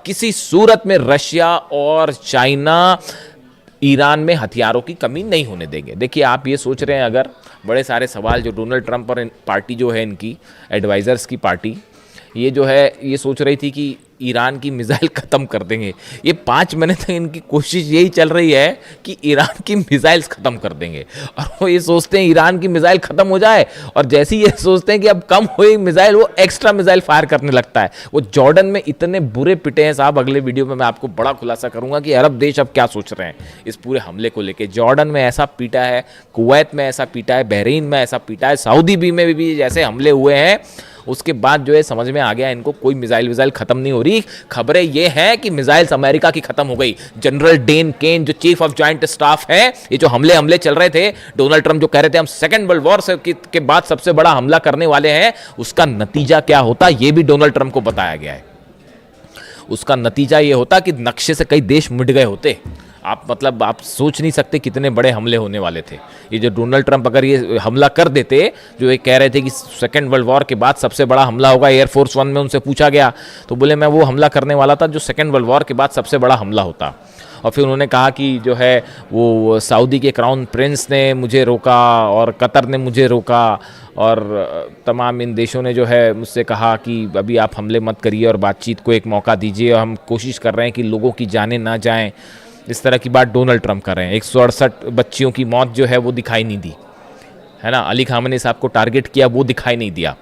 किसी सूरत में रशिया और चाइना ईरान में हथियारों की कमी नहीं होने देंगे। देखिए, आप ये सोच रहे हैं, अगर बड़े सारे सवाल जो डोनाल्ड ट्रंप और पार्टी जो है इनकी एडवाइज़र्स की पार्टी, ये जो है ये सोच रही थी कि ईरान की मिसाइल ख़त्म कर देंगे। ये 5 महीने तक इनकी कोशिश यही चल रही है कि ईरान की मिसाइल्स ख़त्म कर देंगे, और वो ये सोचते हैं ईरान की मिसाइल ख़त्म हो जाए, और जैसे ही ये सोचते हैं कि अब कम हुई मिसाइल, वो एक्स्ट्रा मिसाइल फायर करने लगता है। वो जॉर्डन में इतने बुरे पिटे हैं साहब, अगले वीडियो में मैं आपको बड़ा खुलासा करूंगा कि अरब देश अब क्या सोच रहे हैं इस पूरे हमले को लेकर। जॉर्डन में ऐसा पीटा है, कुवैत में ऐसा पीटा है, बहरीन में ऐसा पीटा है, सऊदी में भी जैसे हमले हुए हैं, उसके बाद जो है समझ में आ गया इनको कोई मिसाइल खत्म नहीं हो रही। खबरें ये हैं कि मिसाइल्स अमेरिका की खत्म हो गई। जनरल डेन केन जो चीफ ऑफ जॉइंट स्टाफ है, ये जो हमले चल रहे थे, डोनाल्ड ट्रंप जो कह रहे थे हम सेकेंड वर्ल्ड वॉर के बाद सबसे बड़ा हमला करने वाले हैं, उसका नतीजा क्या होता ये भी डोनाल्ड ट्रंप को बताया गया है। उसका नतीजा ये होता कि नक्शे से कई देश मिट गए होते। आप सोच नहीं सकते कितने बड़े हमले होने वाले थे। ये जो डोनाल्ड ट्रंप अगर ये हमला कर देते, जो ये कह रहे थे कि सेकेंड वर्ल्ड वॉर के बाद सबसे बड़ा हमला होगा, एयरफोर्स 1 में उनसे पूछा गया तो बोले मैं वो हमला करने वाला था जो सेकेंड वर्ल्ड वॉर के बाद सबसे बड़ा हमला होता। और फिर उन्होंने कहा कि जो है वो सऊदी के क्राउन प्रिंस ने मुझे रोका और कतर ने मुझे रोका, और तमाम इन देशों ने जो है मुझसे कहा कि अभी आप हमले मत करिए और बातचीत को एक मौका दीजिए, और हम कोशिश कर रहे हैं कि लोगों की जानें ना जाएं। इस तरह की बात डोनाल्ड ट्रंप कर रहे हैं। 168 बच्चियों की मौत जो है वो दिखाई नहीं दी, है ना। अली खामनी साहब को टारगेट किया, वो दिखाई नहीं दिया।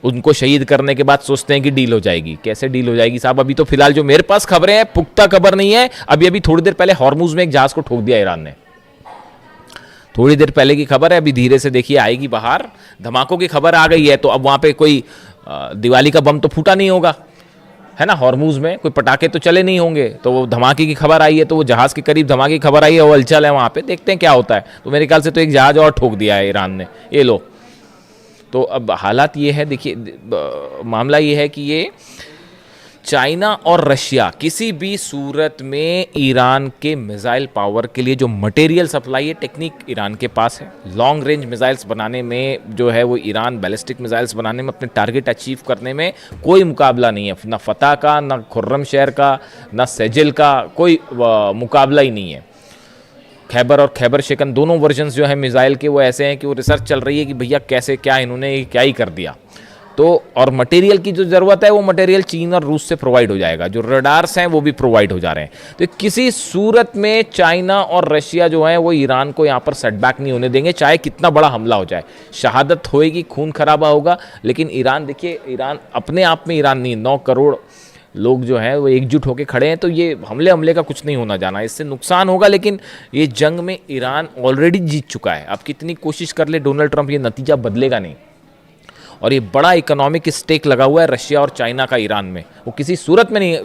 उनको शहीद करने के बाद सोचते हैं कि डील हो जाएगी। कैसे डील हो जाएगी साहब? अभी तो फिलहाल जो मेरे पास खबरें हैं, पुख्ता खबर नहीं है। अभी थोड़ी देर पहले हॉर्मुज में एक जहाज को ठोक दिया ईरान ने, थोड़ी देर पहले की खबर है। अभी धीरे से देखिए आएगी बाहर। धमाकों की खबर आ गई है, तो अब वहां पे कोई दिवाली का बम तो फूटा नहीं होगा, है ना। हॉर्मुज में कोई पटाखे तो चले नहीं होंगे, तो वो धमाके की खबर आई है, तो वो जहाज के करीब धमाके की खबर आई है, वो हलचल है वहां पे, देखते हैं क्या होता है। तो मेरे ख्याल से तो एक जहाज और ठोक दिया है ईरान ने, ये लो। तो अब हालात ये है, देखिए मामला ये है कि ये चाइना और रशिया किसी भी सूरत में ईरान के मिसाइल पावर के लिए जो मटेरियल सप्लाई है, टेक्निक ईरान के पास है। लॉन्ग रेंज मिसाइल्स बनाने में जो है वो ईरान बैलिस्टिक मिसाइल्स बनाने में, अपने टारगेट अचीव करने में कोई मुकाबला नहीं है। ना फतह का, ना खुर्रमशहर का, ना सेजिल का, कोई मुकाबला ही नहीं है। खैबर और खैबर शिकन दोनों वर्जन्स जो है मिसाइल के वो ऐसे हैं कि वो रिसर्च चल रही है कि भैया कैसे क्या इन्होंने क्या ही कर दिया। तो और मटेरियल की जो ज़रूरत है वो मटेरियल चीन और रूस से प्रोवाइड हो जाएगा। जो रडार्स हैं वो भी प्रोवाइड हो जा रहे हैं। तो किसी सूरत में चाइना और रशिया जो है वो ईरान को यहाँ पर सेटबैक नहीं होने देंगे, चाहे कितना बड़ा हमला हो जाए। शहादत होएगी, खून खराबा होगा, लेकिन ईरान, देखिए ईरान अपने आप में ईरान नहीं, 9 करोड़ लोग जो हैं वो एकजुट होकर खड़े हैं। तो ये हमले का कुछ नहीं होना जाना, इससे नुकसान होगा, लेकिन ये जंग में ईरान ऑलरेडी जीत चुका है। अब कितनी कोशिश कर ले डोनाल्ड ट्रंप, ये नतीजा बदलेगा नहीं। और ये बड़ा इकोनॉमिक स्टेक लगा हुआ है रशिया और चाइना का ईरान में, वो किसी सूरत में नहीं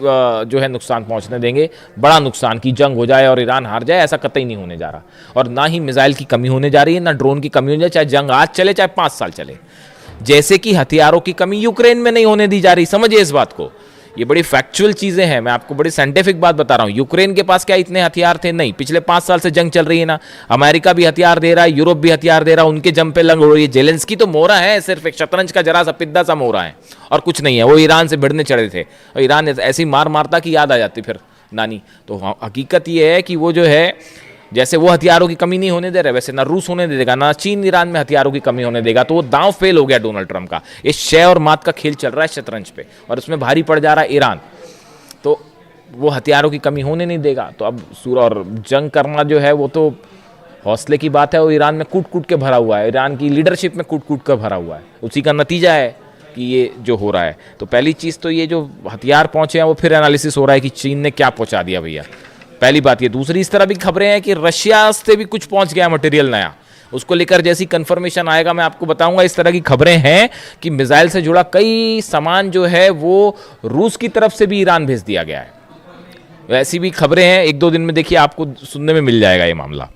जो है नुकसान पहुंचने देंगे। बड़ा नुकसान की जंग हो जाए और ईरान हार जाए, ऐसा कतई नहीं होने जा रहा। और ना ही मिसाइल की कमी होने जा रही है, ना ड्रोन की कमी होने जा रही, चाहे जंग आज चले चाहे 5 साल चले। जैसे कि हथियारों की कमी यूक्रेन में नहीं होने दी जा रही, समझिए इस बात को। ये बड़ी फैक्चुअल चीजें हैं, मैं आपको बड़ी साइंटिफिक बात बता रहा हूं। यूक्रेन के पास क्या इतने हथियार थे? नहीं। पिछले 5 साल से जंग चल रही है ना, अमेरिका भी हथियार दे रहा है, यूरोप भी हथियार दे रहा है, उनके जम पे लंग हो रही है। जेलेंस्की तो मोहरा है, सिर्फ एक शतरंज का जरा सा पिद्दा सा मोहरा है, और कुछ नहीं है। वो ईरान से भिड़ने चढ़े थे, और ईरान ऐसी मार मारता कि याद आ जाती फिर नानी। तो हकीकत ये है कि वो जो है, जैसे वो हथियारों की कमी नहीं होने दे रहे, वैसे ना रूस होने देगा, ना चीन ईरान में हथियारों की कमी होने देगा। तो वो दांव फेल हो गया डोनाल्ड ट्रंप का। ये शय और मात का खेल चल रहा है शतरंज पे, और उसमें भारी पड़ जा रहा है ईरान। तो वो हथियारों की कमी होने नहीं देगा। तो अब और जंग करना जो है वो तो हौसले की बात है। वो ईरान में कूट कूट के भरा हुआ है, ईरान की लीडरशिप में कूट कूट कर भरा हुआ है। उसी का नतीजा है कि ये जो हो रहा है। तो पहली चीज़ तो ये जो हथियार पहुंचे हैं वो फिर एनालिसिस हो रहा है कि चीन ने क्या पहुंचा दिया भैया, पहली बात ये। दूसरी, इस तरह भी खबरें हैं कि रशिया से भी कुछ पहुंच गया मटेरियल नया, उसको लेकर जैसी कंफर्मेशन आएगा मैं आपको बताऊंगा। इस तरह की खबरें हैं कि मिसाइल से जुड़ा कई सामान जो है वो रूस की तरफ से भी ईरान भेज दिया गया है। ऐसी भी खबरें हैं, 1-2 दिन में देखिए आपको सुनने में मिल जाएगा ये मामला।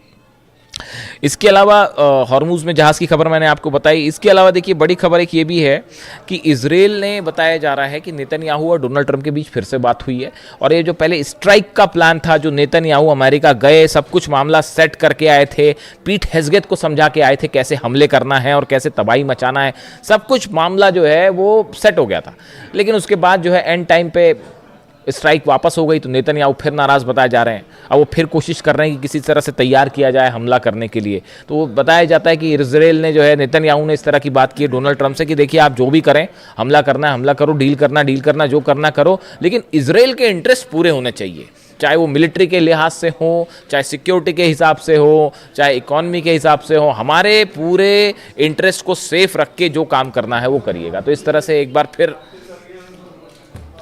इसके अलावा हॉर्मुज में जहाज़ की खबर मैंने आपको बताई। इसके अलावा देखिए बड़ी खबर एक ये भी है कि इजराइल ने बताया जा रहा है कि नेतन्याहू और डोनाल्ड ट्रंप के बीच फिर से बात हुई है, और ये जो पहले स्ट्राइक का प्लान था, जो नेतन्याहू अमेरिका गए, सब कुछ मामला सेट करके आए थे, पीट हेग्सेथ को समझा के आए थे कैसे हमले करना है और कैसे तबाही मचाना है, सब कुछ मामला जो है वो सेट हो गया था। लेकिन उसके बाद जो है एंड टाइम पे स्ट्राइक वापस हो गई, तो नेतन्याहू फिर नाराज़ बताए जा रहे हैं। अब वो फिर कोशिश कर रहे हैं कि किसी तरह से तैयार किया जाए हमला करने के लिए। तो वो बताया जाता है कि इजराइल ने जो है, नेतन्याहू ने इस तरह की बात की है डोनाल्ड ट्रंप से कि देखिए आप जो भी करें, हमला करना है हमला करो, डील करना जो करना करो, लेकिन इजराइल के इंटरेस्ट पूरे होने चाहिए, चाहे वो मिलिट्री के लिहाज से हो, चाहे सिक्योरिटी के हिसाब से हो, चाहे इकॉनमी के हिसाब से हो, हमारे पूरे इंटरेस्ट को सेफ रख के जो काम करना है वो करिएगा। तो इस तरह से एक बार फिर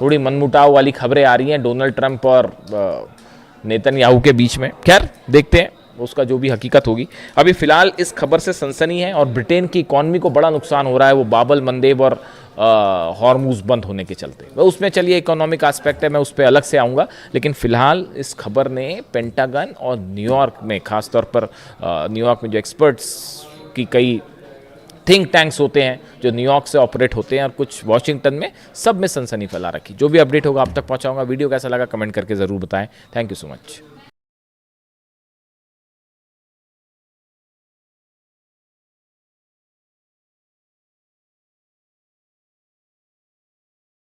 थोड़ी मनमुटाव वाली खबरें आ रही हैं डोनाल्ड ट्रंप और नेतन्याहू के बीच में। खैर देखते हैं उसका जो भी हकीकत होगी। अभी फिलहाल इस खबर से सनसनी है और ब्रिटेन की इकॉनमी को बड़ा नुकसान हो रहा है, वो बाबल मंदेब और हॉर्मुज बंद होने के चलते। वह उसमें चलिए इकोनॉमिक एस्पेक्ट है, मैं उस पर अलग से आऊँगा, लेकिन फिलहाल इस खबर ने पेंटागन और न्यूयॉर्क में, खासतौर पर न्यूयॉर्क में जो एक्सपर्ट्स की कई थिंक टैंक्स होते हैं जो न्यूयॉर्क से ऑपरेट होते हैं और कुछ वॉशिंगटन में, सब में सनसनी फैला रखी। जो भी अपडेट होगा आप तक पहुंचाऊंगा। वीडियो कैसा लगा कमेंट करके ज़रूर बताएं। Thank you so much.